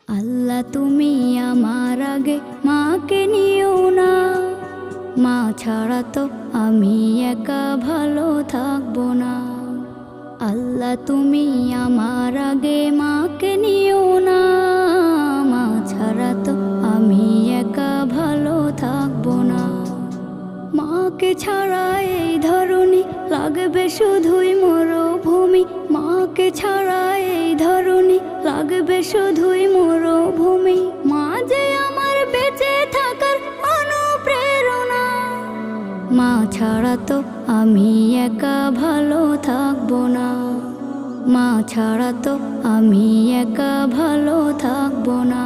আল্লাহ তুমি আমার আগে মাকে নিও না, মা ছাড়া তো আমি একা ভালো থাকবো না। আল্লাহ তুমি আমার আগে মাকে নিও না, মা ছাড়া তো আমি একা ভালো থাকবো না। মাকে ছাড়া এই ধরনী লাগবে শুধুই মরুভূমি, মাকে ছাড়া এই ধরনী লাগবে শুধুই মরুভূমি। মা যে আমার বেঁচে থাকার অনুপ্রেরণা, মা ছাড়া তো আমি একা ভালো থাকবো না, মা ছাড়া তো আমি একা ভালো থাকবো না।